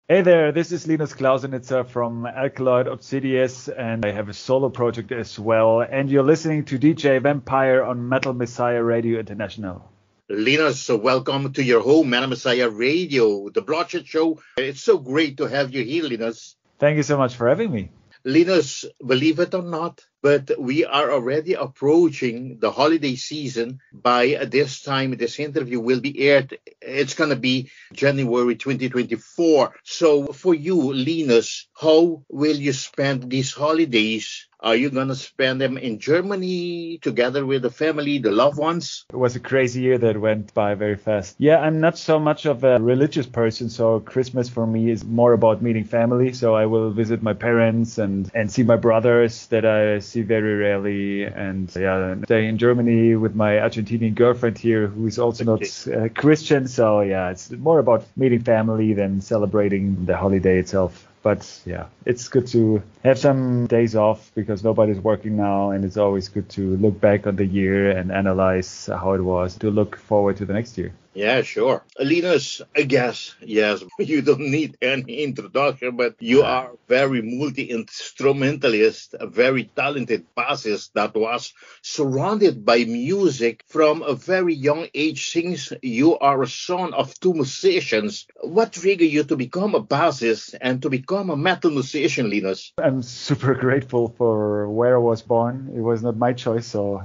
Hey there, this is Linus Klausenitzer from Alkaloid, Obsidious, and I have a solo project as well. And you're listening to DJ Vampire on Metal Messiah Radio International. Linus, so welcome to your home, Metal Messiah Radio, the Bloodshed Show. It's so great to have you here, Linus. Thank you so much for having me. Linus, believe it or not, but we are already approaching the holiday season. By this time, this interview will be aired. It's going to be January 2024. So for you, Linus, how will you spend these holidays? Are you going to spend them in Germany together with the family, the loved ones? It was a crazy year that went by very fast. Yeah, I'm not so much of a religious person, so Christmas for me is more about meeting family. So I will visit my parents and see my brothers that I see very rarely, and stay in Germany with my Argentinian girlfriend here, who is also not Christian. So yeah, it's more about meeting family than celebrating the holiday itself. But yeah, it's good to have some days off because nobody's working now, and it's always good to look back on the year and analyze how it was to look forward to the next year. Yeah, sure. Linus, I guess, yes, you don't need any introduction, but you are very multi-instrumentalist, a very talented bassist that was surrounded by music from a very young age since you are a son of two musicians. What triggered you to become a bassist and to become a metal musician, Linus? I'm super grateful for where I was born. It was not my choice, so...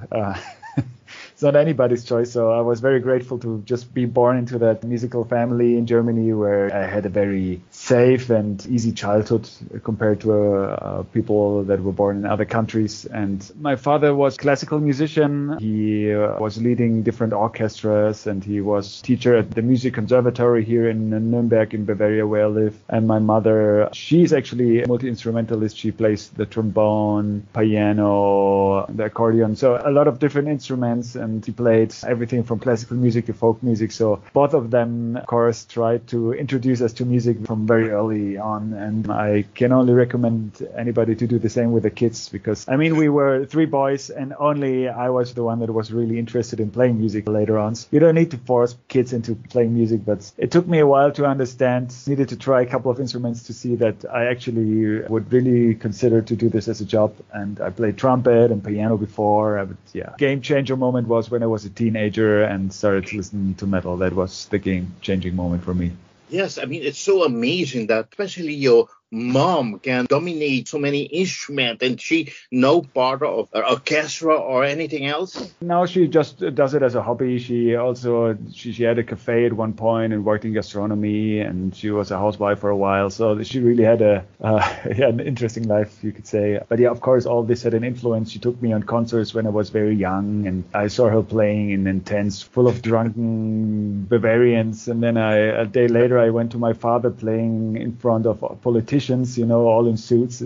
It's not anybody's choice, so I was very grateful to just be born into that musical family in Germany where I had a very safe and easy childhood compared to people that were born in other countries. And my father was a classical musician. He was leading different orchestras, and he was teacher at the music conservatory here in Nuremberg in Bavaria where I live. And my mother, she's actually a multi-instrumentalist. She plays the trombone, piano, the accordion, so a lot of different instruments, and he played everything from classical music to folk music. So both of them, of course, tried to introduce us to music from very early on. And I can only recommend anybody to do the same with the kids because, I mean, we were three boys and only I was the one that was really interested in playing music later on. So you don't need to force kids into playing music, but it took me a while to understand. Needed to try a couple of instruments to see that I actually would really consider to do this as a job. And I played trumpet and piano before. Game changer moment was when I was a teenager and started to listen to metal. That was the game-changing moment for me. Yes, I mean, it's so amazing that especially your mom can dominate so many instruments, and she no part of an orchestra or anything else? No, she just does it as a hobby. She had a cafe at one point and worked in gastronomy, and she was a housewife for a while. So she really had an interesting life, you could say. But yeah, of course, all this had an influence. She took me on concerts when I was very young, and I saw her playing in tents full of drunken Bavarians. And then a day later, I went to my father playing in front of politicians, all in suits.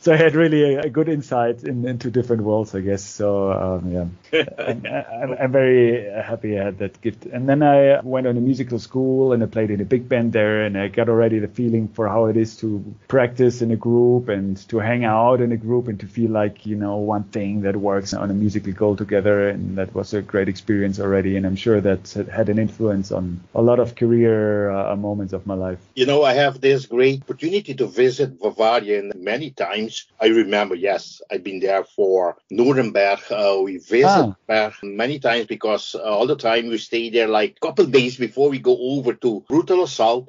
So I had really a good insight into different worlds, I guess. So I'm very happy I had that gift. And then I went on a musical school and I played in a big band there, and I got already the feeling for how it is to practice in a group and to hang out in a group and to feel like, one thing that works on a musical goal together. And that was a great experience already. And I'm sure that had an influence on a lot of career moments of my life. I have this great opportunity to visit Bavaria many times. I remember, yes, I've been there for Nuremberg. We visit there many times because all the time we stay there like a couple of days before we go over to Brutal Assault.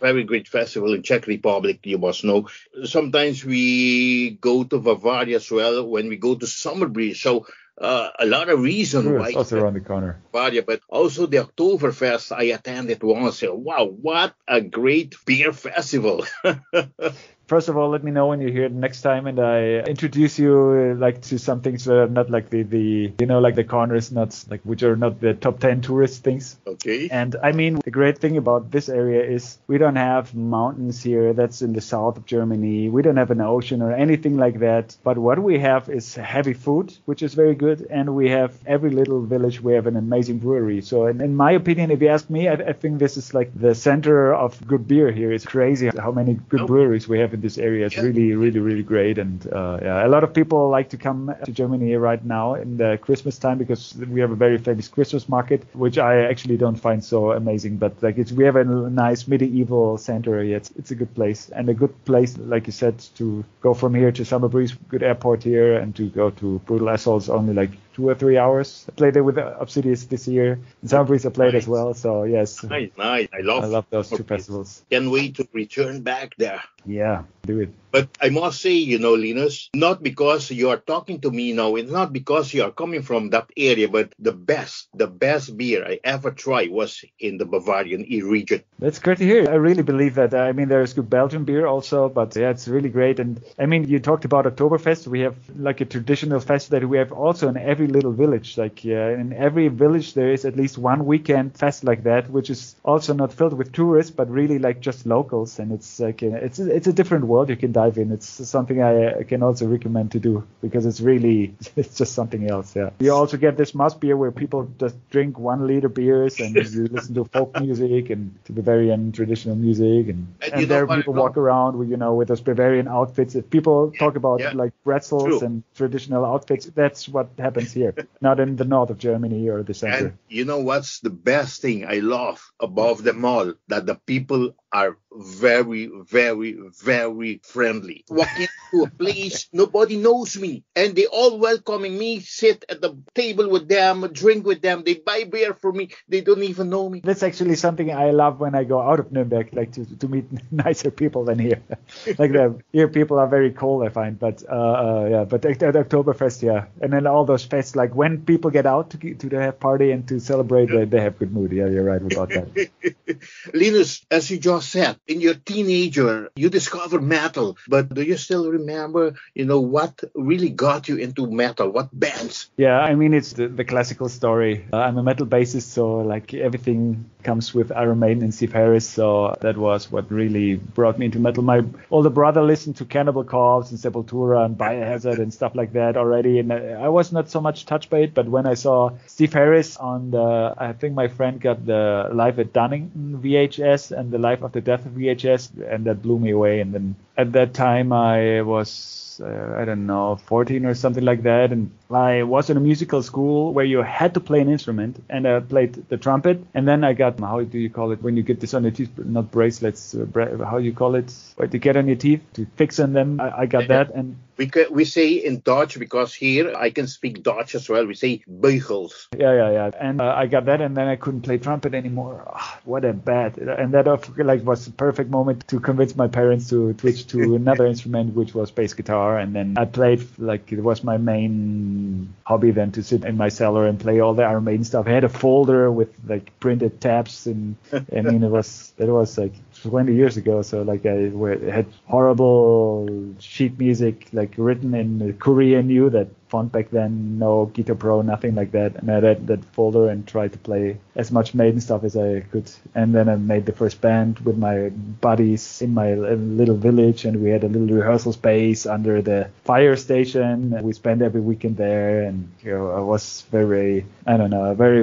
Very great festival in Czech Republic, you must know. Sometimes we go to Bavaria as well when we go to Summer Breeze. So a lot of reason why. It's also around the corner. Bavaria, but also the Oktoberfest I attended once. Wow, what a great beer festival. First of all, let me know when you're here next time, and I introduce you to some things that are not like the corners, which are not the top 10 tourist things. Okay. And I mean, the great thing about this area is we don't have mountains here. That's in the south of Germany. We don't have an ocean or anything like that. But what we have is heavy food, which is very good. And we have every little village. We have an amazing brewery. So in my opinion, if you ask me, I think this is like the center of good beer here. It's crazy how many good breweries we have in this area. It's really, really, really great. And a lot of people like to come to Germany right now in the Christmas time because we have a very famous Christmas market, which I actually don't find so amazing. But like we have a nice medieval center. It's a good place, and a good place, like you said, to go from here to Summer Breeze, good airport here, and to go to Brutal Assholes only like 2 or 3 hours. I played there with Obsidious this year. In Summer Breeze I played as well. So yes, nice. I love those two festivals. Can't wait to return back there. Yeah, do it. But I must say, Linus, not because you are talking to me now, it's not because you are coming from that area, but the best beer I ever tried was in the Bavarian region. That's great to hear. I really believe that. I mean, there's good Belgian beer also, but yeah, it's really great. And I mean, you talked about Oktoberfest. We have like a traditional fest that we have also in every little village. Like in every village, there is at least one weekend fest like that, which is also not filled with tourists, but really like just locals. And it's like it's a different world you can dive in. It's something I can also recommend to do because it's just something else. Yeah. You also get this mass beer where people just drink 1 liter beers and you listen to folk music and to Bavarian traditional music and there people walk around with those Bavarian outfits. If people talk about like pretzels and traditional outfits, that's what happens here, not in the north of Germany or the center. And you know what's the best thing I love above them all? That the people are very, very, very friendly. Walk into a place, nobody knows me, and they all welcoming me, sit at the table with them, drink with them, they buy beer for me, they don't even know me. That's actually something I love when I go out of Nuremberg, like to meet nicer people than here. Like here people are very cold, I find, but but at Oktoberfest, and then all those fests, like when people get out to have party and to celebrate, they have good mood. Yeah, you're right about that. Linus, as you just said, in your teenager, you discovered metal, but do you still remember, what really got you into metal? What bands? Yeah, I mean, it's the classical story. I'm a metal bassist, so like everything comes with Iron Maiden and Steve Harris, so that was what really brought me into metal. My older brother listened to Cannibal Corpse and Sepultura and Biohazard and stuff like that already, and I was not so much touched by it, but when I saw Steve Harris I think my friend got the Live at Dunning VHS and the Live After Death VHS, and that blew me away. And then at that time I was 14 or something like that, and I was in a musical school where you had to play an instrument, and I played the trumpet, and then I got, how do you call it when you get this on your teeth, not bracelets, how do you call it, what you get on your teeth to fix on them. I got that, and we say in Dutch, because here I can speak Dutch as well, we say beugels. Yeah. And I got that, and then I couldn't play trumpet anymore. What a bad. And that was the perfect moment to convince my parents to switch to another instrument, which was bass guitar. And then I played, like, it was my main hobby then, to sit in my cellar and play all the Iron Maiden stuff. I had a folder with like printed tabs, and I mean it was like 20 years ago, so like I had horrible sheet music like written in Korean, knew that font back then, no Guitar Pro, nothing like that, and I read that folder and tried to play as much Maiden stuff as I could. And then I made the first band with my buddies in my little village, and we had a little rehearsal space under the fire station. We spent every weekend there, and it was a very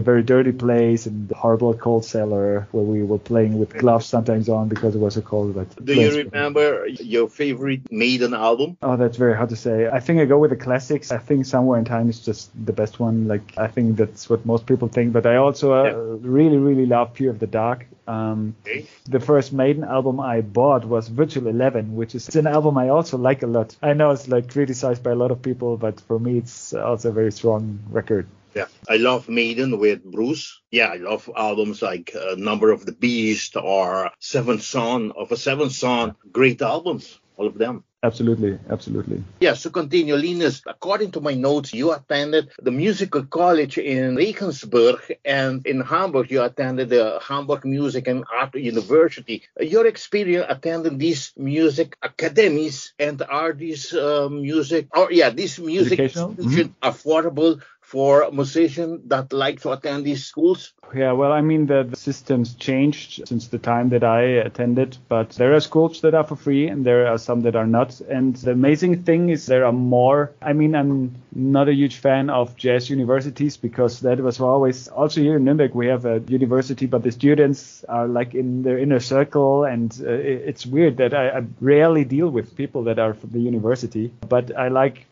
very dirty place and horrible cold cellar where we were playing with gloves sometimes on because it was so cold. But do you remember your favorite Maiden album? Oh, that's very hard to say. I think I go with the classics. I think Somewhere in Time is just the best one. Like, I think that's what most people think. But I also really, really love Fear of the Dark. The first Maiden album I bought was Virtual 11, which is an album I also like a lot. I know it's like criticized by a lot of people, but for me it's also a very strong record. Yeah, I love Maiden with Bruce. Yeah, I love albums like Number of the Beast or Seventh Son of a Seventh Son. Great albums, all of them. Absolutely. Yes, to continue, Linus, according to my notes, you attended the musical college in Regensburg, and in Hamburg, you attended the Hamburg Music and Art University. Your experience attending these music academies, and are these music institutions affordable for musicians that like to attend these schools? Yeah, well, I mean, the system's changed since the time that I attended, but there are schools that are for free and there are some that are not. And the amazing thing is there are more. I mean, I'm not a huge fan of jazz universities because that was always, also here in Nuremberg, we have a university, but the students are like in their inner circle. And it's weird that I rarely deal with people that are from the university, but I like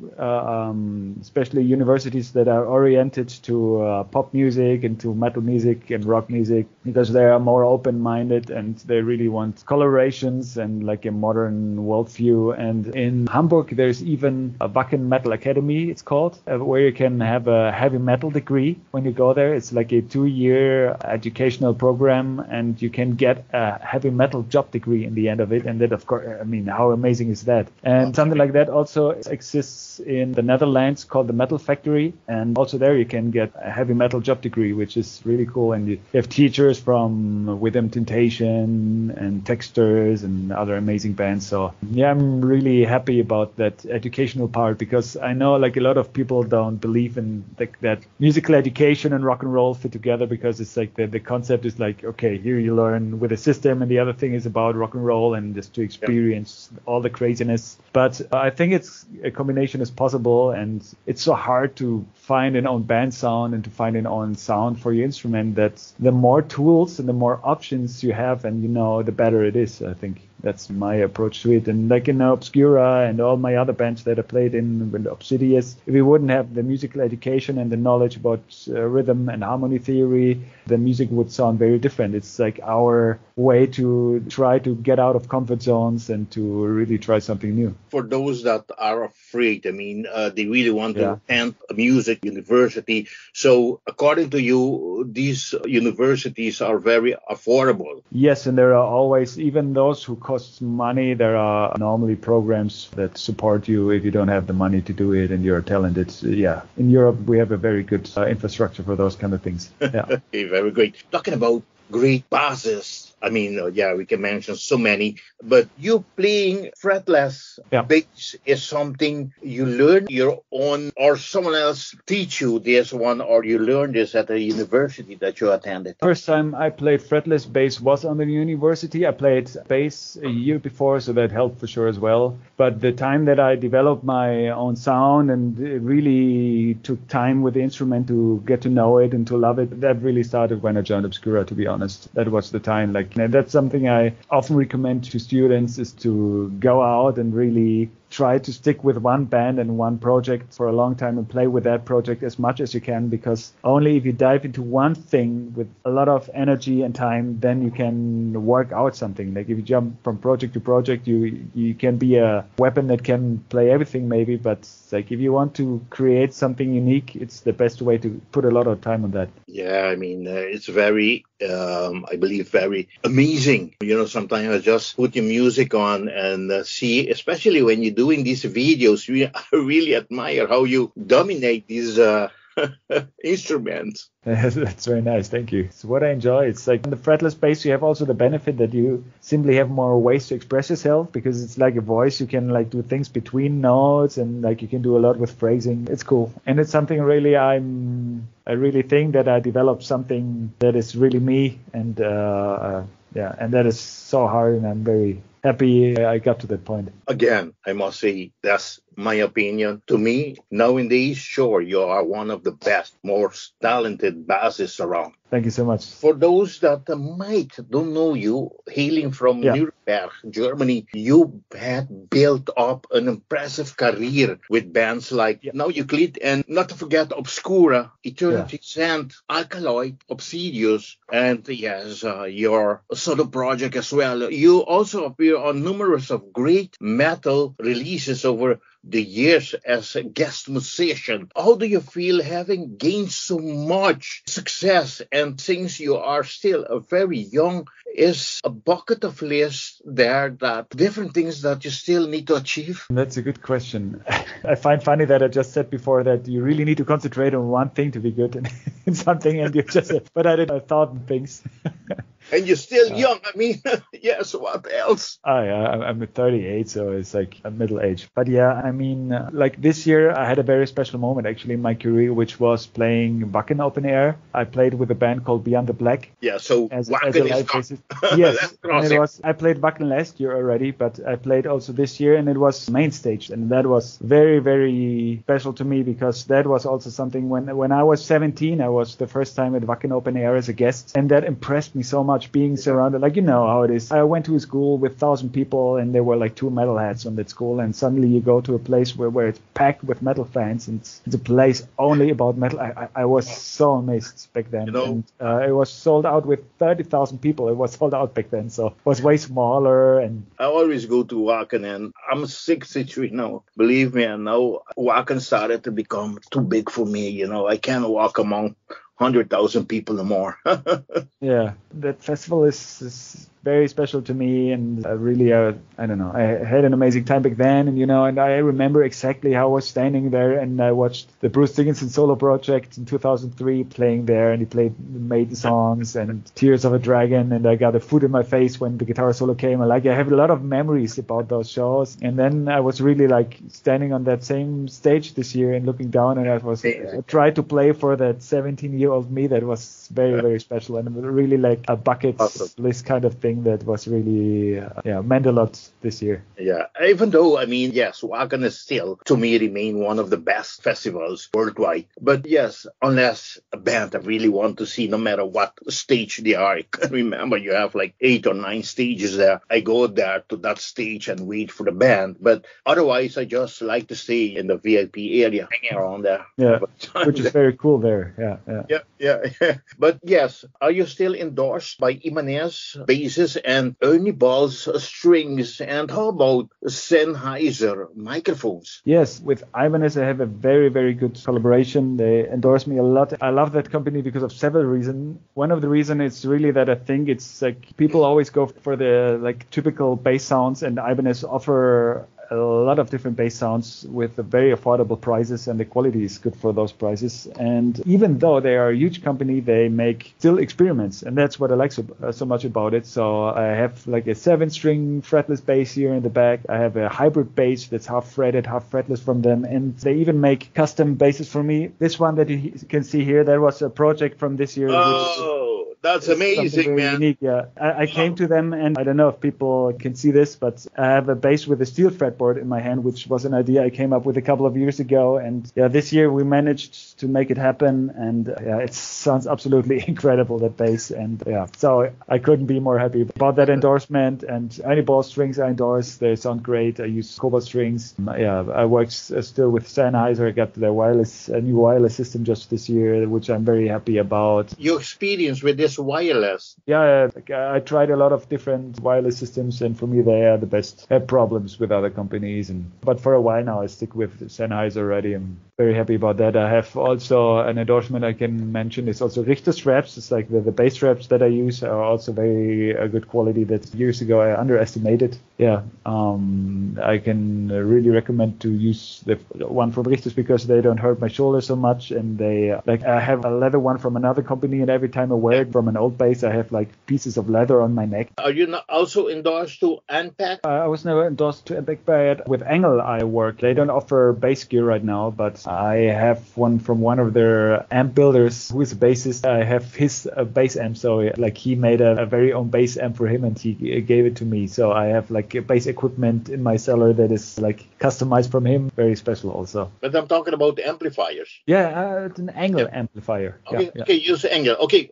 especially universities that are oriented to pop music and to metal music and rock music, because they are more open-minded and they really want colorations and like a modern worldview. And in Hamburg, there's even a Wacken Metal Academy, it's called, where you can have a heavy metal degree when you go there. It's like a 2-year educational program, and you can get a heavy metal job degree in the end of it. And that, of course, I mean, how amazing is that? And something like that also exists in the Netherlands called the Metal Factory, and also there you can get a heavy metal job degree, which is really cool. And you have teachers from Rhythm Temptation and Texters and other amazing bands. So yeah, I'm really happy about that educational part, because I know like a lot of people don't believe in that musical education and rock and roll fit together, because it's like the concept is like, okay, here you learn with a system and the other thing is about rock and roll and just to experience all the craziness. But I think it's a combination is possible, and it's so hard to find an own band sound and to find an own sound for your instrument, that the more tools and the more options you have, and the better it is. I think that's my approach to it. And like in Obscura and all my other bands that I played in with Obsidious, if we wouldn't have the musical education and the knowledge about rhythm and harmony theory, the music would sound very different. It's like our way to try to get out of comfort zones and to really try something new. For those that are afraid, I mean, they really want to attend a music university. So according to you, these universities are very affordable. Yes, and there are always, even those who cost money, there are normally programs that support you if you don't have the money to do it and you're talented. Yeah, in Europe, we have a very good infrastructure for those kind of things. Yeah. Okay, very great. Talking about great basses, I mean, we can mention so many, but you playing fretless bass is something you learn your own, or someone else teach you this one, or you learned this at a university that you attended? First time I played fretless bass was on the university. I played bass a year before, so that helped for sure as well. But the time that I developed my own sound and it really took time with the instrument to get to know it and to love it, that really started when I joined Obscura, to be honest. That was the time. And that's something I often recommend to students, is to go out and really try to stick with one band and one project for a long time and play with that project as much as you can, because only if you dive into one thing with a lot of energy and time, then you can work out something. Like if you jump from project to project, you can be a weapon that can play everything maybe, but like if you want to create something unique, it's the best way to put a lot of time on that. Yeah, I mean, it's very, I believe, very amazing. Sometimes I just put your music on and see, especially when you're doing these videos, I really admire how you dominate these instruments. That's very nice. Thank you. It's what I enjoy. It's like on the fretless bass, you have also the benefit that you simply have more ways to express yourself, because it's like a voice. You can like do things between notes, and like you can do a lot with phrasing. It's cool. And it's something really I really think that I developed something that is really me. And and that is so hard, and I'm very happy I got to that point. Again, I must say that's my opinion. To me, nowadays, sure, you are one of the best, most talented bassists around. Thank you so much. For those that might don't know you, hailing from Nuremberg, Germany, you had built up an impressive career with bands like Now Euclid, and not to forget Obscura, Eternity Sand, Alkaloid, Obsidious, and your solo project as well. You also appear on numerous of great metal releases over the years as a guest musician. How do you feel having gained so much success, and since you are still a very young, is a bucket of list there that different things that you still need to achieve? That's a good question. I find funny that I just said before that you really need to concentrate on one thing to be good in something, and you just said, but I did 1,000 things. And you're still young. I mean, yes, what else? I'm 38, so it's like a middle age. But yeah, I mean, like this year, I had a very special moment actually in my career, which was playing Wacken open air. I played with a band called Beyond the Black. Yeah, so as Wacken a live is bassist. Yes, and it was. I played Wacken last year already, but I played also this year, and it was main stage, and that was very, very special to me because that was also something when I was 17, I was the first time at Wacken open air as a guest, and that impressed me so much being surrounded, like you know how it is. I went to a school with 1,000 people, and there were like 2 metalheads on that school, and suddenly you go to a place where it's packed with metal fans, and it's a place only about metal. I was so amazed back then, you know, and it was sold out with 30,000 people. It was sold out back then, so it was way smaller. And I always go to Wacken, and I'm 63 now. Believe me, I know Wacken started to become too big for me. You know, I can't walk among 100,000 people no more. Yeah, that festival is very special to me, and really, I don't know, I had an amazing time back then, and you know, and I remember exactly how I was standing there, and I watched the Bruce Dickinson solo project in 2003 playing there, and he played Maiden songs and Tears of a Dragon, and I got a foot in my face when the guitar solo came. I have a lot of memories about those shows, and then I was really like standing on that same stage this year and looking down, and I tried to play for that 17-year-old me. That was very, very special, and really like a bucket list kind of thing that was really meant a lot this year. Yeah, even though, I mean, yes, Wacken is still, to me, remain one of the best festivals worldwide. But yes, unless a band I really want to see, no matter what stage they are. I can remember you have like 8 or 9 stages there. I go there to that stage and wait for the band. But otherwise, I just like to stay in the VIP area, hanging around there. Yeah, which is very cool there. Yeah. But yes, are you still endorsed by Ibanez basses and Ernie Ball's strings? And how about Sennheiser microphones? Yes, with Ibanez I have a very, very good collaboration. They endorse me a lot. I love that company because of several reasons. One of the reasons is really that I think it's like people always go for the like typical bass sounds, and Ibanez offer a lot of different bass sounds with very affordable prices, and the quality is good for those prices. And even though they are a huge company, they make still experiments, and that's what I like so much about it. So I have like a 7-string fretless bass here in the back. I have a hybrid bass that's half fretted, half fretless from them, and they even make custom basses for me. This one that you can see here, that was a project from this year. That's amazing, man. Unique, yeah. I came to them, and I don't know if people can see this, but I have a bass with a steel fretboard in my hand, which was an idea I came up with a couple of years ago. And yeah, this year we managed to make it happen, and it sounds absolutely incredible, that bass. And yeah, so I couldn't be more happy about that endorsement. And Ernie Ball strings I endorse. They sound great. I use Cobalt strings. I work still with Sennheiser. I got a new wireless system just this year, which I'm very happy about. Your experience with this wireless? Yeah, I tried a lot of different wireless systems, and for me they are the best. I have problems with other companies, but for a while now I stick with Sennheiser already. I'm very happy about that. I have also an endorsement I can mention. It's also Richter straps. It's like the bass straps that I use are also very good quality that years ago I underestimated. Yeah, I can really recommend to use the one from Richter's because they don't hurt my shoulder so much, and they I have a leather one from another company, and every time I wear it from an old bass, I have like pieces of leather on my neck. Are you not also endorsed to Anpac? I was never endorsed to Anpac, but with Engel I work. They don't offer bass gear right now, but I have one from one of their amp builders who is a bassist. I have his bass amp, so like he made a very own bass amp for him, and he gave it to me. So I have like bass equipment in my cellar that is like customized from him. Very special also. But I'm talking about the amplifiers. Yeah, it's an Engel amplifier. Okay, use Engel. Okay,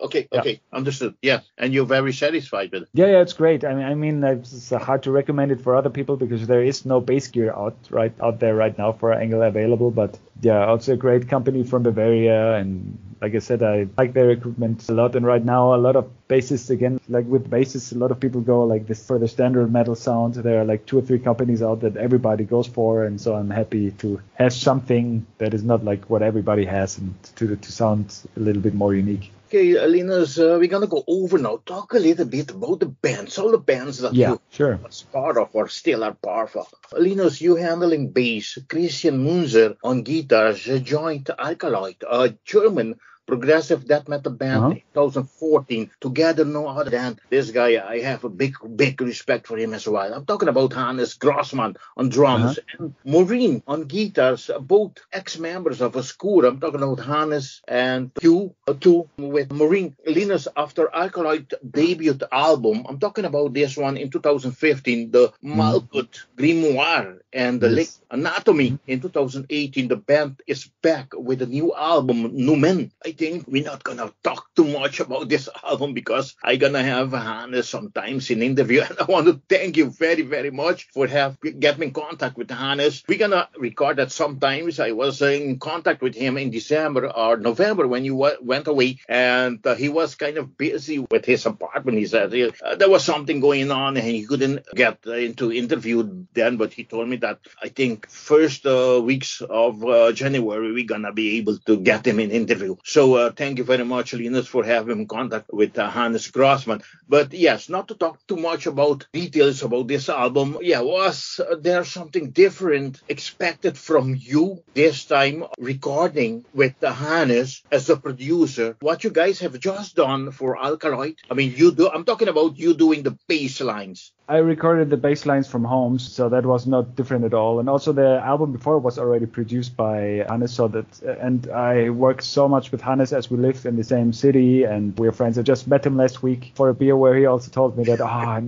understood. Yeah, and you're very satisfied with it. Yeah, it's great. I mean, it's hard to recommend it for other people because there is no bass gear out there right now for Engel available. But yeah, also a great company from Bavaria, and like I said, I like their equipment a lot. And right now, a lot of bassists, again, like with basses, a lot of people go like this for the standard metal sound. There are like 2 or 3 companies out that everybody goes for, and so I'm happy to have something that is not like what everybody has, and to sound a little bit more unique. Okay, Linus, we're going to go over now. Talk a little bit about the bands, all the bands that you was part of or still are part of. Linus, you handling bass, Christian Munzer on guitars, joined Alkaloid, a German progressive death metal band in 2014. Together, no other than this guy. I have a big respect for him as well. I'm talking about Hannes Grossman on drums and Maureen on guitars, both ex-members of Obscura. I'm talking about Hannes and Hugh, too, with Maureen Linus after Alkaloid debut album. I'm talking about this one in 2015, the Malkuth Grimoire and the Lick Anatomy. In 2018, the band is back with a new album, Numen. I think we're not gonna talk too much about this album because I'm gonna have Hannes sometimes in interview, and I want to thank you very, very much for getting in contact with Hannes. We're gonna record that sometimes. I was in contact with him in December or November when you went away, and he was kind of busy with his apartment. He said there was something going on and he couldn't get into interview then, but he told me that I think first weeks of January we're gonna be able to get him in interview. So thank you very much, Linus, for having contact with Hannes Grossman. But yes, not to talk too much about details about this album. Yeah, was there something different expected from you this time recording with Hannes as a producer? What you guys have just done for Alkaloid? I mean, I'm talking about you doing the bass lines. I recorded the bass lines from home, so that was not different at all. And also the album before was already produced by Hannes, and I worked so much with Hannes as we lived in the same city and we're friends. I just met him last week for a beer where he also told me that,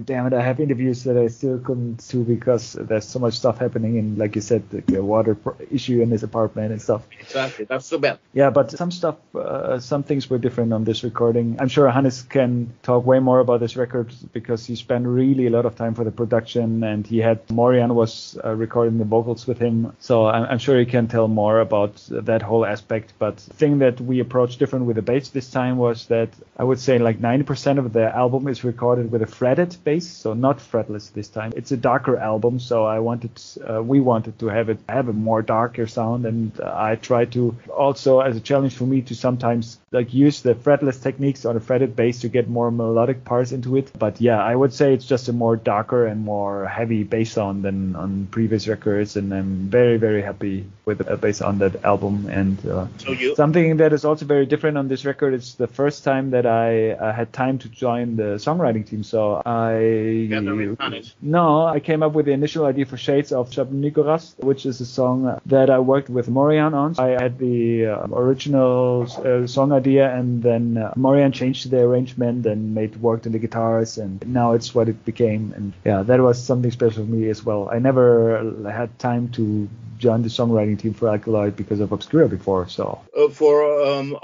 damn it, I have interviews that I still couldn't do because there's so much stuff happening in, like you said, the water issue in his apartment and stuff. Exactly, that's so bad. Yeah, but some things were different on this recording. I'm sure Hannes can talk way more about this record because he spent really a lot of time for the production, and he had Morian was recording the vocals with him, so I'm sure he can tell more about that whole aspect. But the thing that we approached different with the bass this time was that I would say like 90% of the album is recorded with a fretted bass, so not fretless this time. It's a darker album, so we wanted to have a more darker sound, and I tried to also, as a challenge for me, to sometimes like use the fretless techniques on a fretted bass to get more melodic parts into it. But yeah, I would say it's just a more darker and more heavy bass sound than on previous records, and I'm very, very happy with the bass on that album. And something that is also very different on this record, it's the first time that I had time to join the songwriting team. So I came up with the initial idea for Shades of Nicoras, which is a song that I worked with Morian on. I had the original song idea, and then Morian changed the arrangement and worked on the guitars, and now it's what it became. And yeah, that was something special for me as well. I never had time to join the songwriting team for Alkaloid because of Obscura before. So for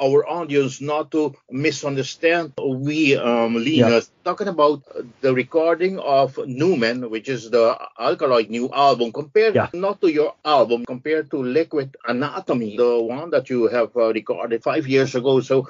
our audience not to misunderstand, Linus, talking about the recording of Numen, which is the Alkaloid new album, compared not to your album, compared to Liquid Anatomy, the one that you have recorded 5 years ago. So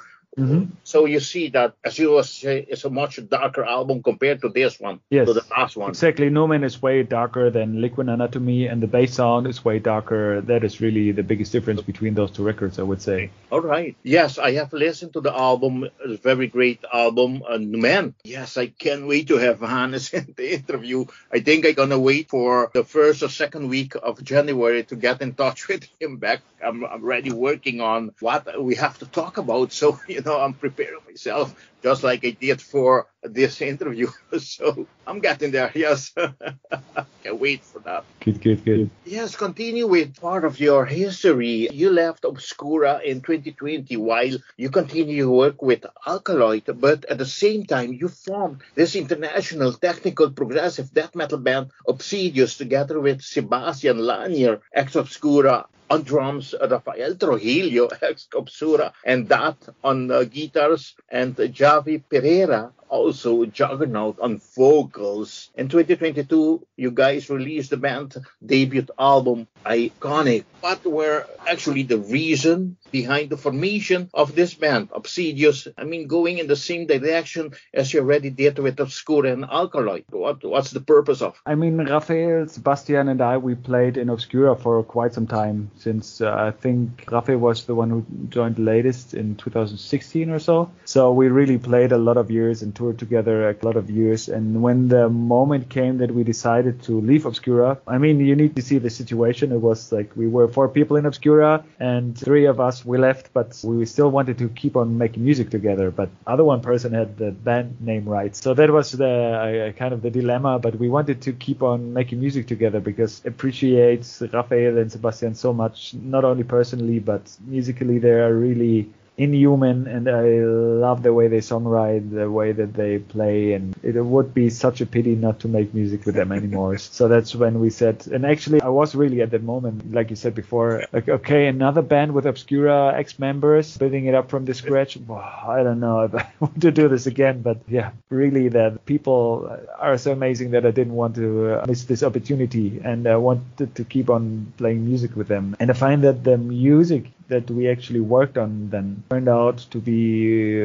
you see that, as you was saying, it's a much darker album compared to this one, to the last one. Exactly. Numen is way darker than Liquid Anatomy, and the bass sound is way darker. That is really the biggest difference between those two records, I would say. All right. Yes, I have listened to the album. It's a very great album. Man, yes, I can't wait to have Hannes in the interview. I think I'm going to wait for the first or second week of January to get in touch with him back. I'm already working on what we have to talk about. So, I'm preparing myself just like I did for this interview. So I'm getting there. Yes. Can't wait for that. Good. Yes, continue with part of your history. You left Obscura in 2020 while you continue to work with Alkaloid, but at the same time you formed this international technical progressive death metal band Obsidious together with Sebastian Lanier, ex-Obscura, on drums, Rafael Trujillo, ex-Obscura, and that on guitars, and Javi Pereira, also Juggernaut, on vocals. In 2022, you guys released the band debut album, Iconic. What were actually the reason behind the formation of this band, Obsidious? I mean, going in the same direction as you already did with Obscura and Alkaloid. What's the purpose of? I mean, Rafael, Sebastian, and we played in Obscura for quite some time, since I think Rafael was the one who joined latest in 2016 or so. So we really played a lot of years in toured together a lot of years. And when the moment came that we decided to leave Obscura, I mean, you need to see the situation. It was like we were 4 people in Obscura and 3 of us, we left, but we still wanted to keep on making music together. But other one person had the band name rights. So that was the kind of the dilemma, but we wanted to keep on making music together because appreciates Raphael and Sebastian so much, not only personally, but musically they are really inhuman, and I love the way they songwrite, the way that they play, and it would be such a pity not to make music with them anymore. So that's when we said, and actually I was really at that moment, like you said before, like, okay, another band with Obscura ex-members, building it up from the scratch. I don't know if I want to do this again, but yeah, really that people are so amazing that I didn't want to miss this opportunity, and I wanted to keep on playing music with them. And I find that the music that we actually worked on then turned out to be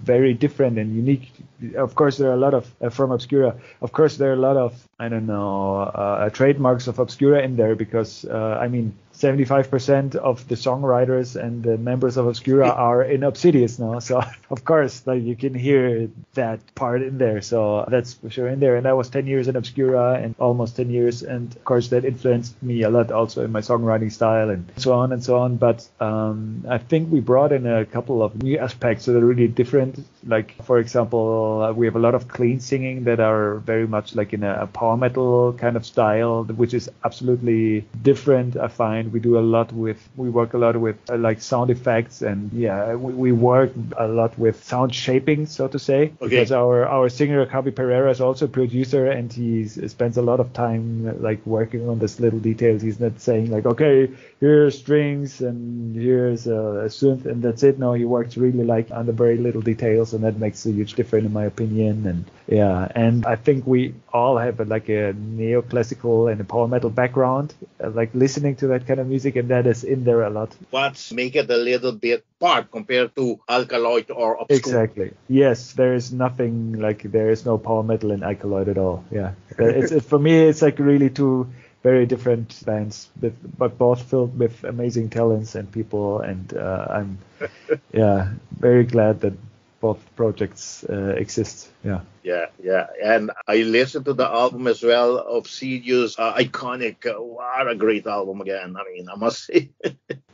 very different and unique. Of course, there are a lot of, from Obscura, of course, there are a lot of, I don't know, trademarks of Obscura in there because, I mean, 75% of the songwriters and the members of Obscura are in Obsidious now. So, of course, like you can hear that part in there. So that's for sure in there. And I was 10 years in Obscura and almost 10 years. And, of course, that influenced me a lot also in my songwriting style and so on and so on. But I think we brought in a couple of new aspects that are really different. Like, for example, we have a lot of clean singing that are very much like in a power metal kind of style, which is absolutely different, I find. We work a lot with like sound effects, and yeah, we work a lot with sound shaping, so to say, because our singer Javi Pereira is also a producer, and he spends a lot of time like working on this little details. He's not saying like, okay, here's strings and here's a synth and that's it. No, he works really like on the very little details, and that makes a huge difference in my opinion. And yeah, and I think we all have like a neoclassical and a power metal background, like listening to that kind of music, and that is in there a lot. What's make it a little bit apart compared to Alkaloid or Obscura? Exactly. Yes, there is nothing like, there is no power metal in Alkaloid at all. Yeah, for me, it's like really two very different bands, but both filled with amazing talents and people, and I'm very glad that both projects exist. Yeah. And I listened to the album as well, Obsidious, iconic. What a great album again. I mean, I must say.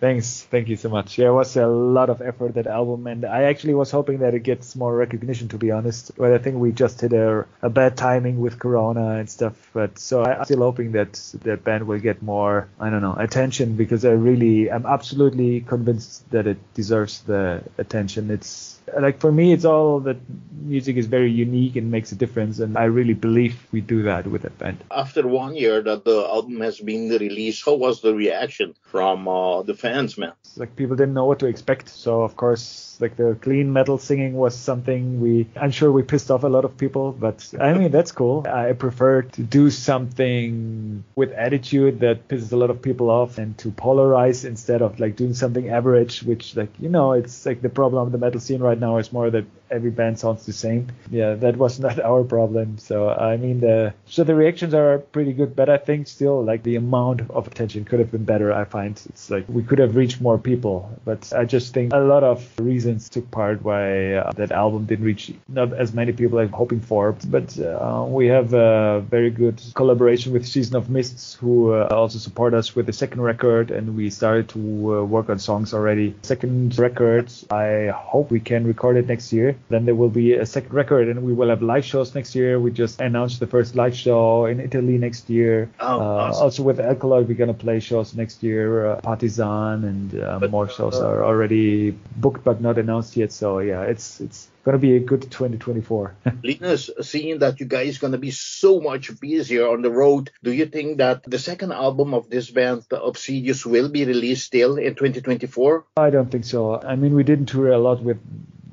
Thanks. Thank you so much. Yeah, it was a lot of effort, that album, and I actually was hoping that it gets more recognition, to be honest. But I think we just hit a bad timing with Corona and stuff. But so I'm still hoping that that band will get more, I don't know, attention, because I'm absolutely convinced that it deserves the attention. It's like, for me, it's all that music is very unique and makes a difference, and I really believe we do that with that band. After 1 year that the album has been released, how was the reaction from the fans, man? Like, people didn't know what to expect, so of course, like, the clean metal singing was something I'm sure we pissed off a lot of people, but I mean, that's cool. I prefer to do something with attitude that pisses a lot of people off, and to polarize instead of like doing something average, which, like, you know, it's like the problem of the metal scene right now is more that every band sounds the same. Yeah, that was not our problem. So I mean, the reactions are pretty good, but I think still, like, the amount of attention could have been better. I find it's like we could have reached more people, but I just think a lot of reasons took part why that album didn't reach not as many people as I'm hoping for. But we have a very good collaboration with Season of Mists, who also support us with the second record, and we started to work on songs already. Second record, I hope we can record it next year. Then there will be a second record, and we will have live shows next year. We just announced the first live show in Italy next year. Awesome. Also with Alkaloid, we're going to play shows next year, Partisan, and more shows are already booked but not announced yet. So yeah, it's going to be a good 2024. Linus, seeing that you guys going to be so much busier on the road, do you think that the second album of this band, the Obsidious, will be released still in 2024? I don't think so. I mean, we didn't tour a lot with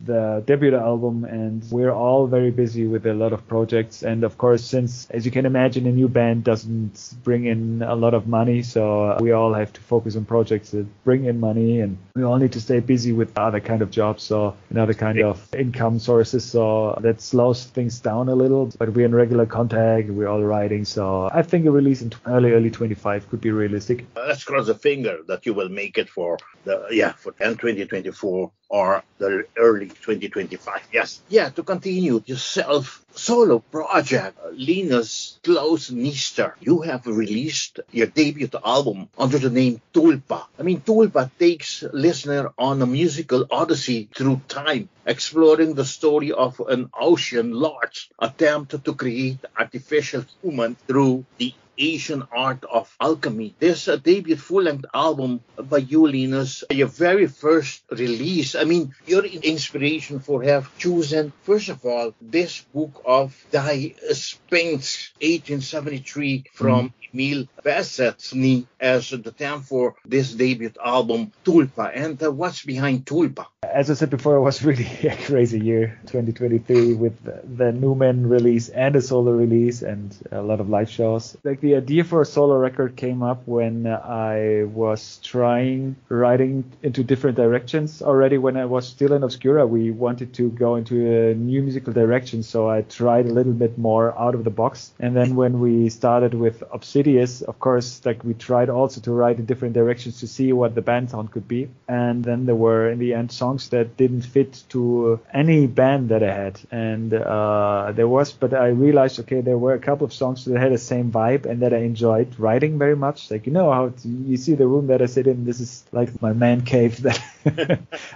the debut album, and we're all very busy with a lot of projects. And of course, since, as you can imagine, a new band doesn't bring in a lot of money, so we all have to focus on projects that bring in money, and we all need to stay busy with other kind of jobs, so another kind of income sources. So that slows things down a little, but we're in regular contact, we're all writing, so I think a release in early 25 could be realistic. Let's cross the finger that you will make it for the end 2024 or the early 2025. Yes. Yeah, to continue your solo project, Linus Klausenitzer, you have released your debut album under the name Tulpa. I mean, Tulpa takes listener on a musical odyssey through time, exploring the story of an ocean lord's attempt to create artificial human through the Asian art of alchemy. This debut full-length album by you, Linus, your very first release. I mean, your inspiration for have chosen, first of all, this book of Die Sphinx, 1873, from Emil Bessetny as the theme for this debut album, Tulpa. And what's behind Tulpa? As I said before, it was really a crazy year, 2023, with the Newman release and a solo release and a lot of live shows. Like, the idea for a solo record came up when I was writing into different directions already. When I was still in Obscura, we wanted to go into a new musical direction, so I tried a little bit more out of the box. And then when we started with Obsidious, of course, like, we tried also to write in different directions to see what the band sound could be. And then there were, in the end, songs that didn't fit to any band that I had. And but I realized, okay, there were a couple of songs that had the same vibe and that I enjoyed writing very much. Like, how you see the room that I sit in, this is like my man cave that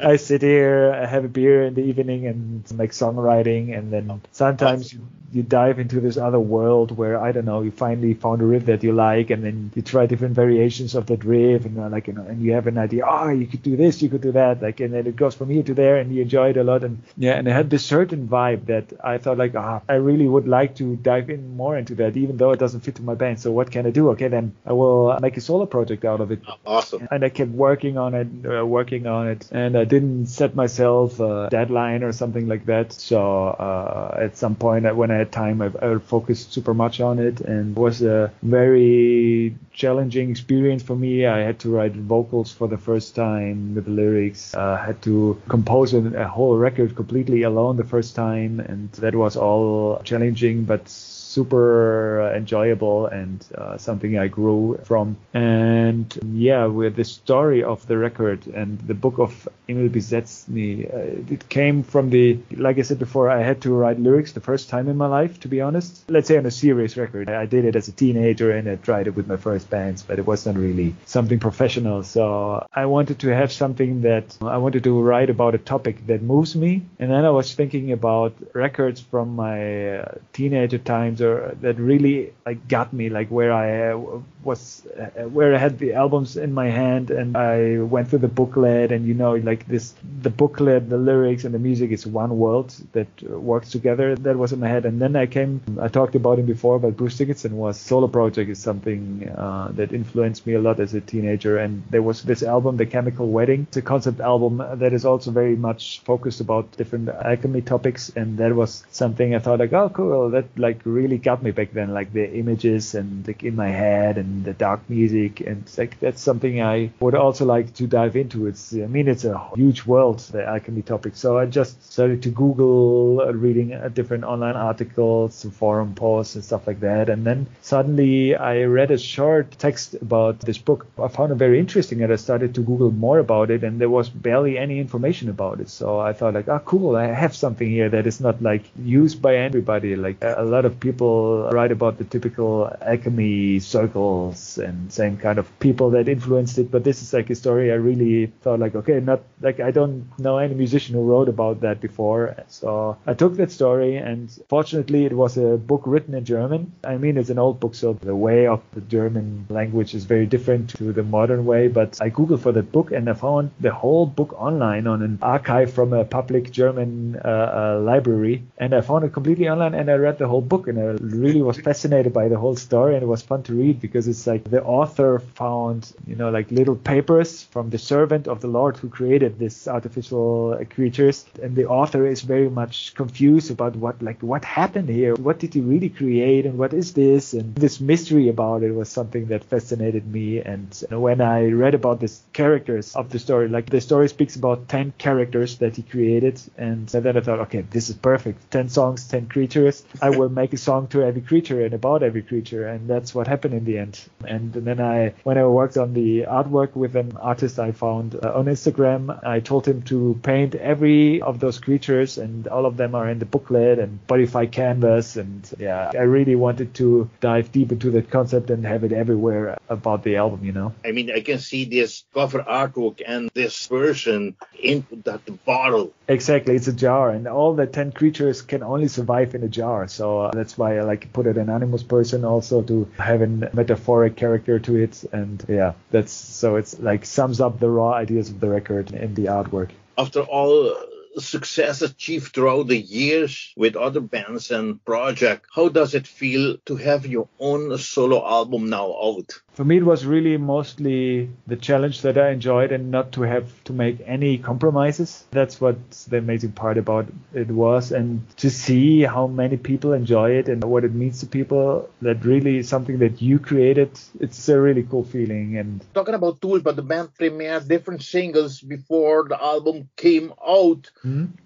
I sit here, I have a beer in the evening and make songwriting. And then sometimes you dive into this other world where, I don't know, you finally found a riff that you like, and then you try different variations of that riff, and and you have an idea, you could do this, you could do that, like, and then it goes from here to there, and you enjoy it a lot. And and it had this certain vibe that I thought, like, I really would like to dive in more into that, even though it doesn't fit to my band. So what can I do? Okay, then I will make a solo project out of it. Awesome. And I kept working on it, and I didn't set myself a deadline or something like that. So at some point, when I had time, I focused super much on it, and it was a very challenging experience for me. I had to write vocals for the first time with the lyrics. I had to compose a whole record completely alone the first time, and that was all challenging, but super enjoyable and something I grew from. And with the story of the record and the book of Emil Bessetny, it came from like I said before, I had to write lyrics the first time in my life, to be honest. Let's say on a serious record. I did it as a teenager and I tried it with my first bands, but it wasn't really something professional. So I wanted to have something that I wanted to write about a topic that moves me. And then I was thinking about records from my teenager times, or that really got me, like where I had the albums in my hand and I went through the booklet, and the booklet, the lyrics and the music is one world that works together. That was in my head. And then I talked about him before, but Bruce Dickinson's solo project is something that influenced me a lot as a teenager. And there was this album, The Chemical Wedding. It's a concept album that is also very much focused about different alchemy topics, and that was something I thought, oh cool, that really got me back then, like the images and in my head and the dark music, and that's something I would also like to dive into. It's a huge world, the alchemy topic. So I just started to Google, reading different online articles, forum posts and stuff like that, and then suddenly I read a short text about this book. I found it very interesting, and I started to Google more about it, and there was barely any information about it. So I thought, cool, I have something here that is not used by everybody. Like a lot of people write about the typical alchemy circles and same kind of people that influenced it, but this is a story I really thought I don't know any musician who wrote about that before. So I took that story, and fortunately it was a book written in German. It's an old book, so the way of the German language is very different to the modern way, but I googled for that book and I found the whole book online on an archive from a public German library, and I found it completely online, and I read the whole book, and I really was fascinated by the whole story, and it was fun to read because it's the author found little papers from the servant of the Lord who created this artificial creatures, and the author is very much confused about what happened here, what did he really create, and what is this, and this mystery about it was something that fascinated me. And when I read about the characters of the story, the story speaks about 10 characters that he created, and then I thought, okay, this is perfect, 10 songs, 10 creatures, I will make a song song to every creature and about every creature, and that's what happened in the end. And then when I worked on the artwork with an artist I found on Instagram, I told him to paint every of those creatures, and all of them are in the booklet and Bodify canvas. And yeah, I really wanted to dive deep into that concept and have it everywhere about the album, you know. I mean, I can see this cover artwork and this version into that bottle. Exactly, it's a jar, and all the 10 creatures can only survive in a jar. So that's why I like put an animus person also to have a metaphoric character to it. And yeah, that's so it's like sums up the raw ideas of the record in the artwork. After all success achieved throughout the years with other bands and projects, how does it feel to have your own solo album now out? For me, it was really mostly the challenge that I enjoyed and not to have to make any compromises. That's what the amazing part about it was. And to see how many people enjoy it and what it means to people, that really is something that you created. It's a really cool feeling. And talking about tools, but the band premiered different singles before the album came out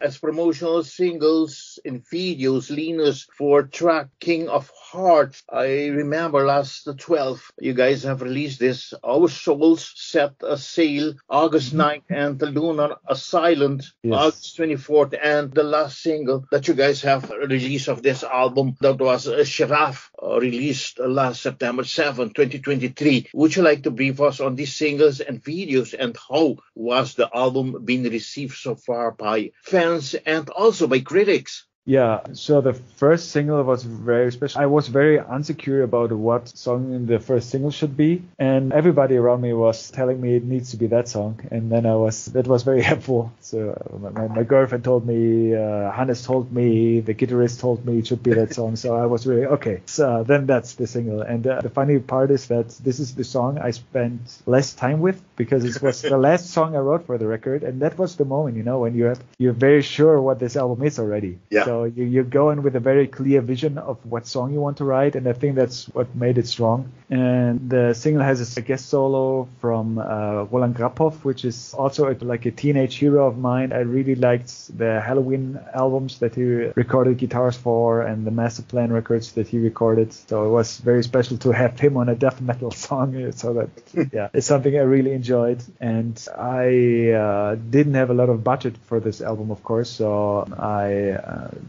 as promotional singles in videos. Linus for track King of Hearts. I remember last 12th, you guys have released this. Our Souls Set a Sail, August 9th, and The Lunar Asylum, August 24th, and the last single that you guys have released of this album, that was Giraffe, released last September 7th, 2023. Would you like to brief us on these singles and videos, and how was the album being received so far by fans and also by critics? Yeah, so the first single was very special. I was very insecure about what song the first single should be, and everybody around me was telling me it needs to be that song, and then that was very helpful. So my girlfriend told me, Hannes told me, the guitarist told me it should be that song, so I was really, okay, so then that's the single. And the funny part is that this is the song I spent less time with, because it was the last song I wrote for the record, and that was the moment, you know, when you're very sure what this album is already. Yeah. So you go in with a very clear vision of what song you want to write, and I think that's what made it strong. And the single has a guest solo from Roland Graphoff, which is also like a teenage hero of mine. I really liked the Halloween albums that he recorded guitars for, and the Master Plan records that he recorded. So it was very special to have him on a death metal song. So that, yeah, it's something I really enjoyed. And I didn't have a lot of budget for this album, of course, so I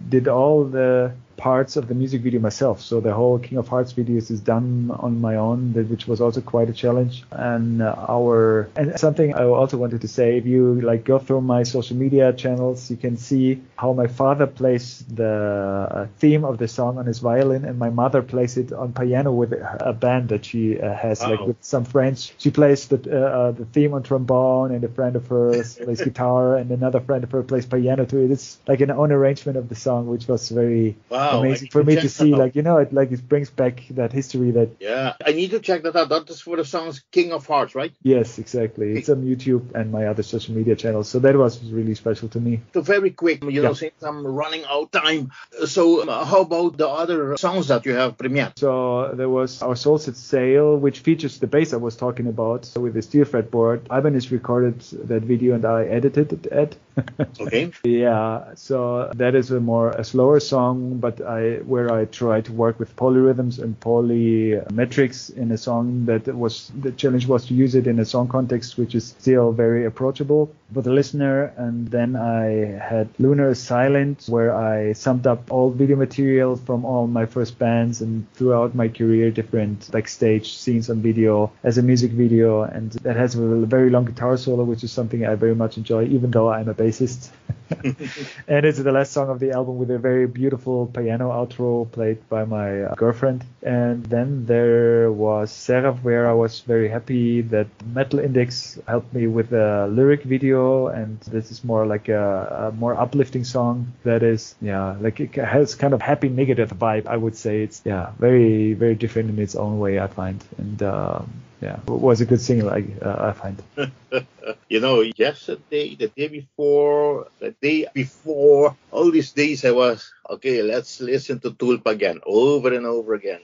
did all the parts of the music video myself. So the whole King of Hearts videos is done on my own, which was also quite a challenge. And something I also wanted to say, if you like go through my social media channels, you can see how my father plays the theme of the song on his violin, and my mother plays it on piano with a band that she has, like with some friends. She plays the theme on trombone, and a friend of hers plays guitar, and another friend of hers plays piano to it. It's like an own arrangement of the song, which was very amazing for me to see, like, you know, it brings back that history that. Yeah, I need to check that out. That is for the songs King of Hearts, right? Yes, exactly. It's on YouTube and my other social media channels. So that was really special to me. So very quick, you know, since I'm running out of time. So how about the other songs that you have premiered? So there was Our Souls Set Sail, which features the bass I was talking about. So with the steel fretboard, Ibanez recorded that video and I edited it. Okay. Yeah, so that is a slower song, but where I try to work with polyrhythms and polymetrics in a song. The challenge was to use it in a song context which is still very approachable for the listener. And then I had Lunar Asylum, where I summed up all video material from all my first bands and throughout my career, different backstage scenes on video as a music video, and that has a very long guitar solo, which is something I very much enjoy, even though I'm a bassist. And it's the last song of the album with a very beautiful piano outro played by my girlfriend. And then there was Seraph, where I was very happy that Metal Index helped me with a lyric video, and this is more like a more uplifting song that is, like it has kind of happy negative vibe, I would say. It's very, very different in its own way, I find. And it was a good single, I find. You know, yesterday, the day before, all these days I was okay, let's listen to Tulpa again, over and over again.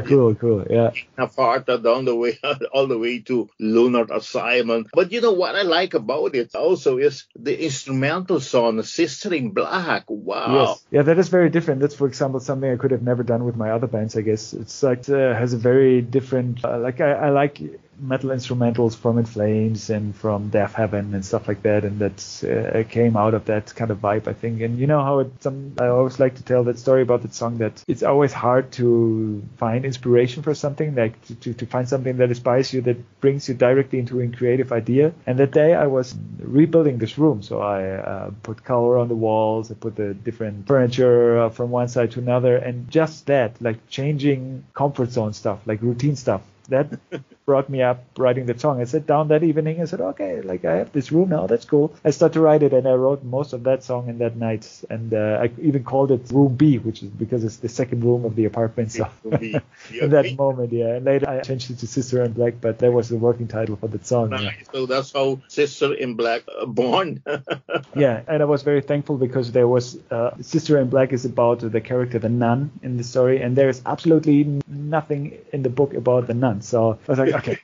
Cool, yeah. Farther down the way, all the way to Lunar Assignment. But you know what I like about it also is the instrumental song, Sister in Black. Wow. Yes. Yeah, that is very different. That's, for example, something I could have never done with my other bands, I guess. It's like, has a very different, I like metal instrumentals from In Flames and from Death Heaven and stuff like that, and that came out of that kind of vibe, I think. And you know how I always like to tell that story about that song, that it's always hard to find inspiration for something, like to find something that inspires you, that brings you directly into a creative idea. And that day I was rebuilding this room, so I put color on the walls, I put the different furniture from one side to another, and just that, like changing comfort zone stuff, like routine stuff, that brought me up writing the song. I sat down that evening and said, okay, like I have this room now, that's cool. I started to write it, and I wrote most of that song in that night. And I even called it Room B, which is because it's the second room of the apartment. So in that moment, yeah. And later I changed it to Sister in Black, but that was the working title for that song. Nice. Yeah. So that's how Sister in Black born. Yeah, and I was very thankful because there was Sister in Black is about the character, the nun, in the story, and there's absolutely nothing in the book about the nun. So I was like, okay,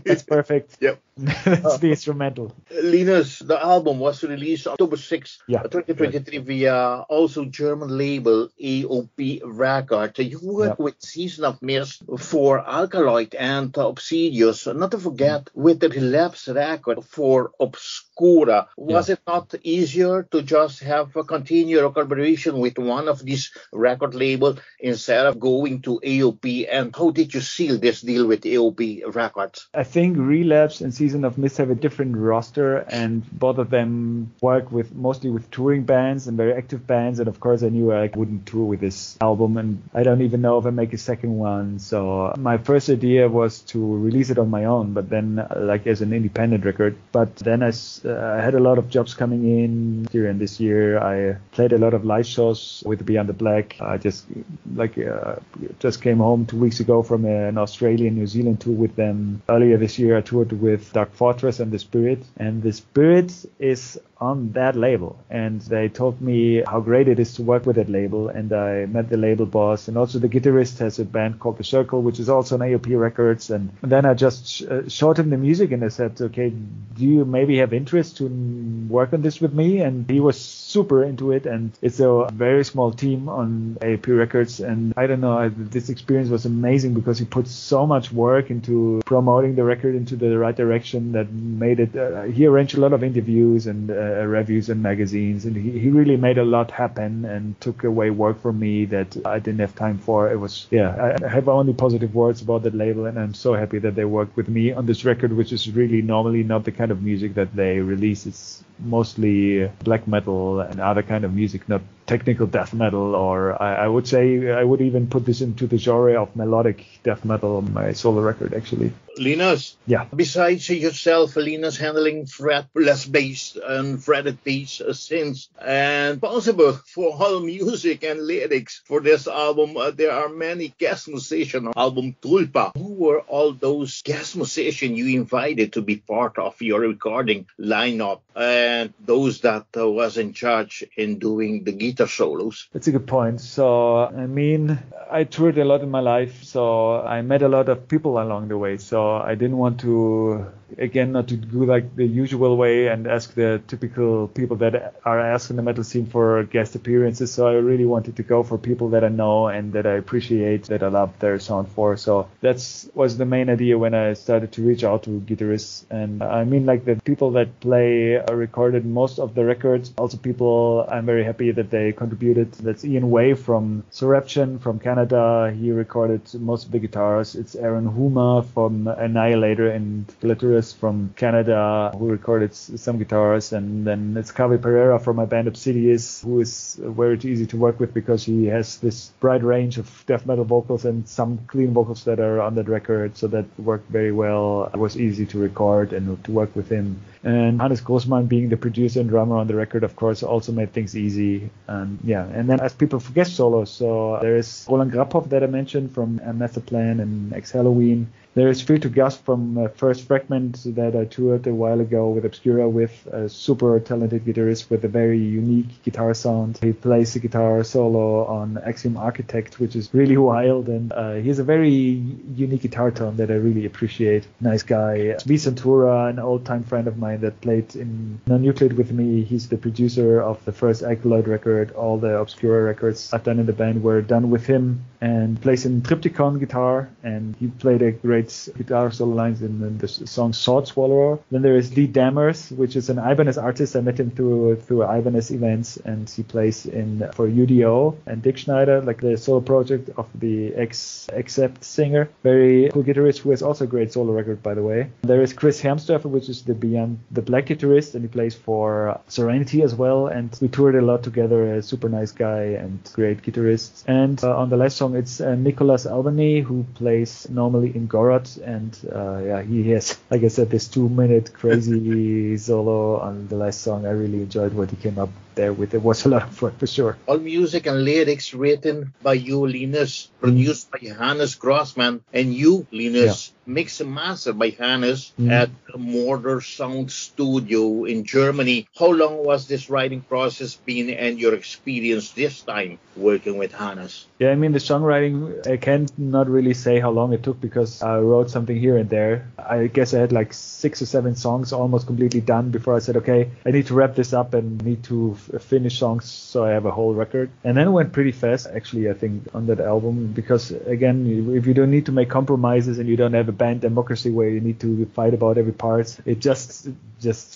that's perfect. Yep. That's the instrumental. Linus, the album was released on October 6, Yeah, 2023 via also German label AOP Record. You work with Season of Mist for Alkaloid and Obsidious, not to forget with the Relapse record for Obscura. Was it not easier to just have a continued collaboration with one of these record labels instead of going to AOP? And how did you seal this deal with AOP Records? I think Relapse and Season of Mist have a different roster, and both of them work with mostly with touring bands and very active bands. And of course, I knew I wouldn't tour with this album, and I don't even know if I make a second one. So my first idea was to release it on my own, but then like as an independent record. But then I had a lot of jobs coming in here, and this year I played a lot of live shows with Beyond the Black. I just came home 2 weeks ago from an Australia, New Zealand tour with them. Earlier this year, I toured with Dark Fortress and The Spirit, and The Spirit is on that label, and they told me how great it is to work with that label. And I met the label boss, and also the guitarist has a band called The Circle, which is also on AOP Records. And then I just showed him the music, and I said, okay, do you maybe have interest to work on this with me? And he was super into it, and it's a very small team on AOP Records. And I don't know, this experience was amazing because he put so much work into promoting the record into the right direction that made it, he arranged a lot of interviews and reviews and magazines, and he really made a lot happen and took away work from me that I didn't have time for. It was, I have only positive words about that label, and I'm so happy that they worked with me on this record, which is really normally not the kind of music that they release. It's mostly black metal and other kind of music, not technical death metal, or I would say I would even put this into the genre of melodic death metal on my solo record, actually. Linus, besides yourself, Linus handling fretless bass and fretted bass synths, and possible for all music and lyrics for this album, there are many guest musicians on album Tulpa. Who were all those guest musicians you invited to be part of your recording lineup, and those that was in charge in doing the guitar solos? That's a good point. So, I mean, I toured a lot in my life, so I met a lot of people along the way. So I didn't want to, again, not to do like the usual way and ask the typical people that are asked in the metal scene for guest appearances. So I really wanted to go for people that I know and that I appreciate, that I love their sound for. So that was the main idea when I started to reach out to guitarists. And I mean, like the people that play recorded most of the records, also people I'm very happy that they contributed. That's Ian Way from Surreption from Canada. He recorded most of the guitars. It's Aaron Huma from Annihilator and Glitterous from Canada, who recorded some guitars. And then it's Cavi Pereira from my band Obsidious, who is very easy to work with because he has this bright range of death metal vocals and some clean vocals that are on that record. So that worked very well. It was easy to record and to work with him. And Hannes Grossmann being being the producer and drummer on the record, of course, also made things easy. And then as people forget solos, so there is Roland Graphoff that I mentioned from Master Plan and Ex Halloween. There is Phil Gust from First Fragment that I toured a while ago with Obscura with, a super talented guitarist with a very unique guitar sound. He plays the guitar solo on Axiom Architect, which is really wild, and he has a very unique guitar tone that I really appreciate. Nice guy. V. Santura, an old-time friend of mine that played in Non-Euclid with me. He's the producer of the first Alkaloid record. All the Obscura records I've done in the band were done with him, and plays in Triptychon guitar, and he played a great guitar solo lines in the song Sword Swallower. Then there is Lee Dammers, which is an Ibanez artist. I met him through Ibanez events, and he plays for UDO and Dick Schneider, like the solo project of the Accept singer. Very cool guitarist who has also a great solo record, by the way. There is Chris Hermsdorfer, which is the Beyond the Black guitarist, and he plays for Serenity as well, and we toured a lot together. A super nice guy and great guitarist. And on the last song, it's Nicholas Albany, who plays normally in Gorod, and he has, like I said, this 2-minute crazy solo on the last song. I really enjoyed what he came up there with. It was a lot of fun for sure. All music and lyrics written by you, Linus, produced by Hannes Grossman, and you, Linus, mixed and mastered by Hannes at Mortar Sound Studio in Germany. How long was this writing process been, and your experience this time working with Hannes? Yeah, I mean, the songwriting, I can't not really say how long it took because I wrote something here and there. I guess I had like 6 or 7 songs almost completely done before I said, okay, I need to wrap this up and need to finish songs so I have a whole record. And then it went pretty fast, actually, I think, on that album, because, again, if you don't need to make compromises and you don't have a band democracy where you need to fight about every part, it just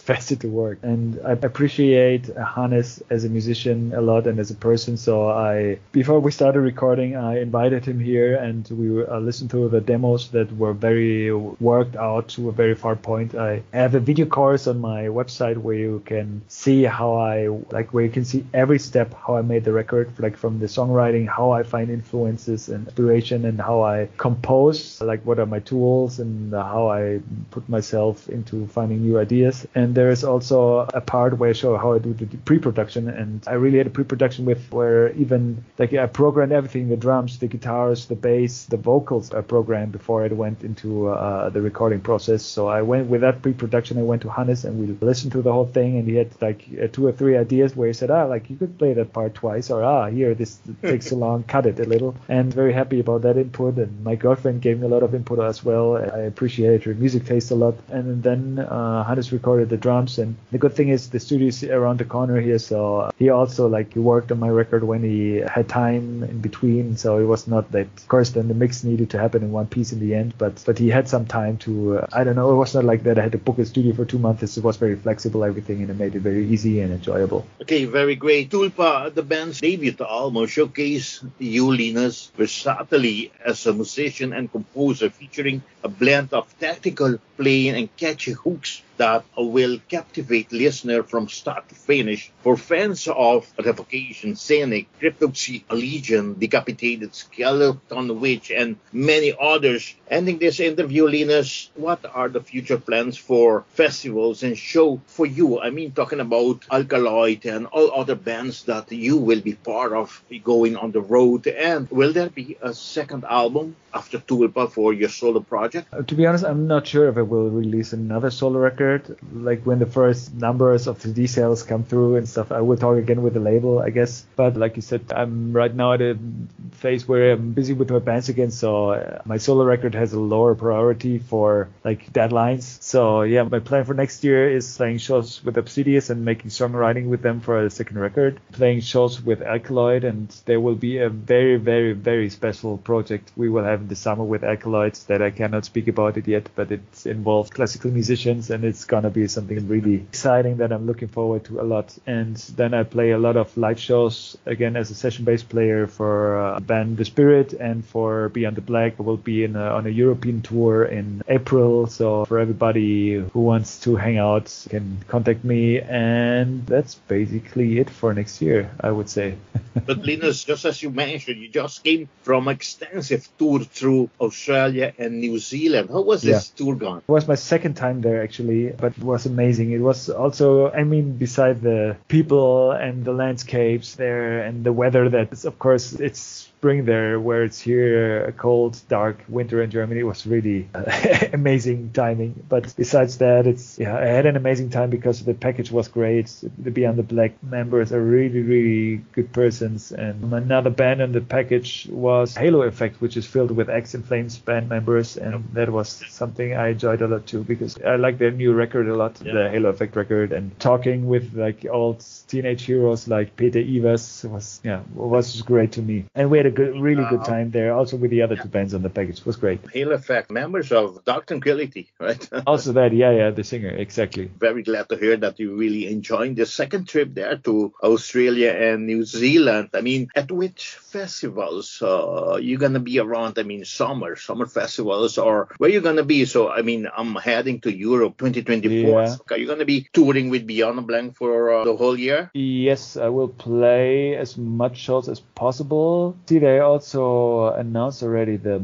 faster to work. And I appreciate Hannes as a musician a lot and as a person. So before we started recording, I invited him here, and we listened to the demos that were very worked out to a very far point. I have a video course on my website where you can see where you can see every step how I made the record, like from the songwriting, how I find influences and inspiration, and how I compose, like what are my tools and how I put myself into finding new ideas. And there is also a part where I show how I do the pre-production, and I really had a pre-production where even like I programmed everything, the drums, the guitars, the bass, the vocals are programmed before I went into the recording process. So I went with that pre-production, I went to Hannes and we listened to the whole thing, and he had like 2 or 3 ideas where he said, like you could play that part twice, or here this takes so long, cut it a little. And very happy about that input, and my girlfriend gave me a lot of input as well. I appreciate her music taste a lot. And then Hannes recorded the drums, and the good thing is the studio is around the corner here, so he also he worked on my record when he had time in between, so it was not that, of course, then the mix needed to happen in one piece in the end, but he had some time to I don't know, it was not like that I had to book a studio for 2 months. It was very flexible, everything, and it made it very easy and enjoyable. Okay, very great. Tulpa, the band's debut album, showcase you, Linus, versatility as a musician and composer, featuring a blend of tactical playing and catchy hooks that will captivate listener from start to finish. For fans of Revocation, Scenic, Cryptopsy, Legion, Decapitated Skeleton Witch, and many others. Ending this interview, Linus, what are the future plans for festivals and show for you? I mean, talking about Alkaloid and all other bands that you will be part of going on the road. And will there be a second album after Tulpa for your solo project? To be honest, I'm not sure if I will release another solo record. Like when the first numbers of the details come through and stuff, I will talk again with the label, I guess. But like you said, I'm right now at a phase where I'm busy with my bands again, so my solo record has a lower priority for like deadlines. So yeah, my plan for next year is playing shows with Obsidious and making songwriting with them for a second record, playing shows with Alkaloid, and there will be a very, very, very special project we will have in the summer with Alkaloid that I cannot speak about it yet, but it involves classical musicians, and it's gonna be something really exciting that I'm looking forward to a lot. And then I play a lot of live shows again as a session bass player for band The Spirit and for Beyond the Black. I will be on a European tour in April, so for everybody who wants to hang out can contact me, and that's basically it for next year, I would say. But Linus, just as you mentioned, you just came from an extensive tour through Australia and New Zealand. How was this tour gone? It was my second time there, actually. Germany, but it was amazing. It was also, I mean, beside the people and the landscapes there and the weather, that of course it's spring there, where it's here a cold, dark winter in Germany. It was really amazing timing. But besides that, I had an amazing time because the package was great. The Beyond the Black members are really, really good persons. And another band on the package was Halo Effect, which is filled with X and Flames band members. And that was something I enjoyed a lot too, because I like their new record a lot, the Halo Effect record. And talking with like old teenage heroes like Peter Ivers was great to me. And we had a really good time there, also with the other two bands on the package. It was great. Halo Effect, members of Dark Tranquility, right? Also that, the singer, exactly. Very glad to hear that you really enjoyed the second trip there to Australia and New Zealand. I mean, at which festivals you're going to be around? I mean, summer festivals, or where you going to be? So, I mean, I'm heading to Europe 2024. Yeah. So are you going to be touring with Beyond the Blank for the whole year? Yes, I will play as much shows as possible. See, they also announced already the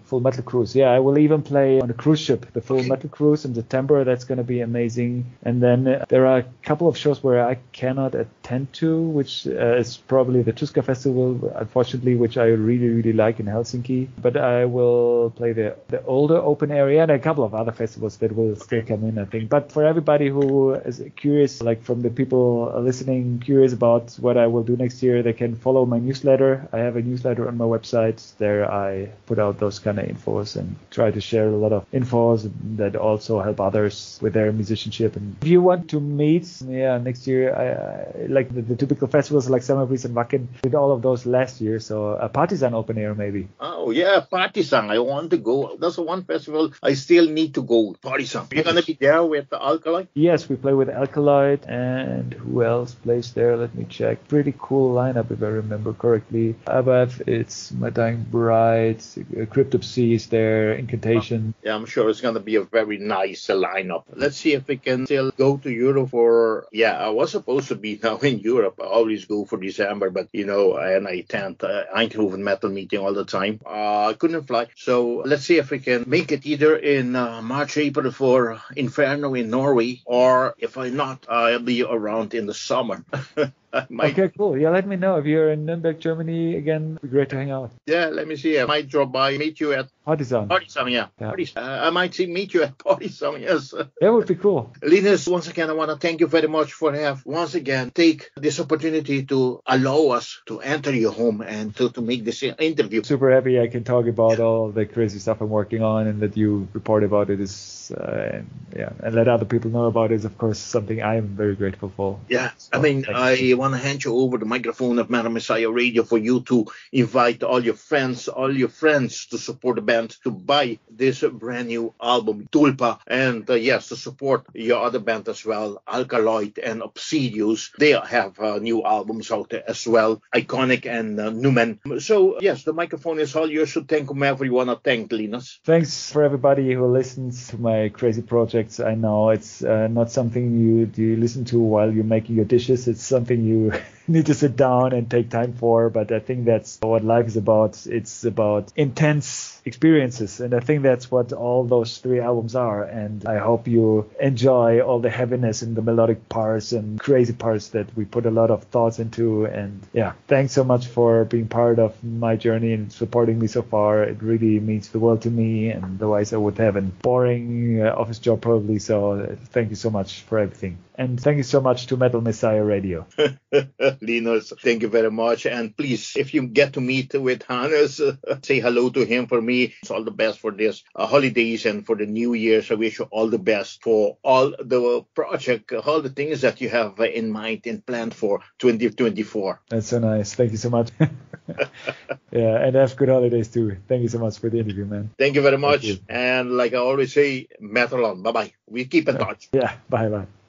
Full Metal Cruise. Yeah, I will even play on the cruise ship, the Full Metal Cruise in September. That's going to be amazing. And then there are a couple of shows where I cannot attend to, which is probably the Tuska Festival, unfortunately, which I really, really like in Helsinki. But I will play the older open area and a couple of other festivals that will still come in, I think. But for everybody who is curious, like from the people listening, curious about what I will do next year, they can follow my newsletter. I have a newsletter on my website. There I put out those kind of infos and try to share a lot of infos that also help others with their musicianship. And if you want to meet, next year, I like the typical festivals like Summer Breeze and Wacken, did all of those last year. So a Partisan open air maybe. Oh yeah, Partisan. I want to go. That's the one festival I still need to go. Partisan. You're going to be there with the Alkaloid? Yes, we play with Alkaloid. And who else plays there? Let me check. Pretty cool lineup if I remember correctly. Abath, it's My Dying Bride, Cryptopsy is there, Incantation. Yeah, I'm sure it's going to be a very nice lineup. Let's see if we can still go to Europe for, I was supposed to be now in Europe. I always go for December, but and I attend Eindhoven Metal Meeting all the time. I couldn't fly. So let's see if we can make it either in March, April for Inferno in Norway, or if I not, I'll be around in the summer. Okay, cool. Yeah, let me know if you're in Nuremberg, Germany again. It'd be great to hang out. Yeah, let me see. I might drop by, meet you at Partisan. Yeah. Partisan. I might meet you at Partisan, yes. That would be cool. Linus, once again, I want to thank you very much for once again take this opportunity to allow us to enter your home and to make this interview. Super happy I can talk about all the crazy stuff I'm working on, and that you report about it and let other people know about it is, of course, something I'm very grateful for. Yeah, so, I mean, I want to hand you over the microphone of Metal Messiah Radio for you to invite all your friends to support the band, to buy this brand new album, Tulpa, and to support your other band as well, Alkaloid and Obsidious. They have new albums out there as well, Iconic and Numen. So, yes, the microphone is all yours. So thank whomever you want to thank, Linus. Thanks for everybody who listens to my crazy projects. I know it's not something you listen to while you're making your dishes. It's something you need to sit down and take time for. But I think that's what life is about. It's about intense experiences, and I think that's what all those 3 albums are. And I hope you enjoy all the heaviness and the melodic parts and crazy parts that we put a lot of thoughts into. And thanks so much for being part of my journey and supporting me so far. It really means the world to me, and otherwise I would have a boring office job probably. So thank you so much for everything, and thank you so much to Metal Messiah Radio. Linus, thank you very much. And please, if you get to meet with Hannes, say hello to him for me. It's all the best for this holidays and for the New Year. So I wish you all the best for all the project, all the things that you have in mind and planned for 2024. That's so nice. Thank you so much. And have good holidays too. Thank you so much for the interview, man. Thank you very much. And like I always say, metal on. Bye-bye. We keep in touch. Yeah, bye-bye.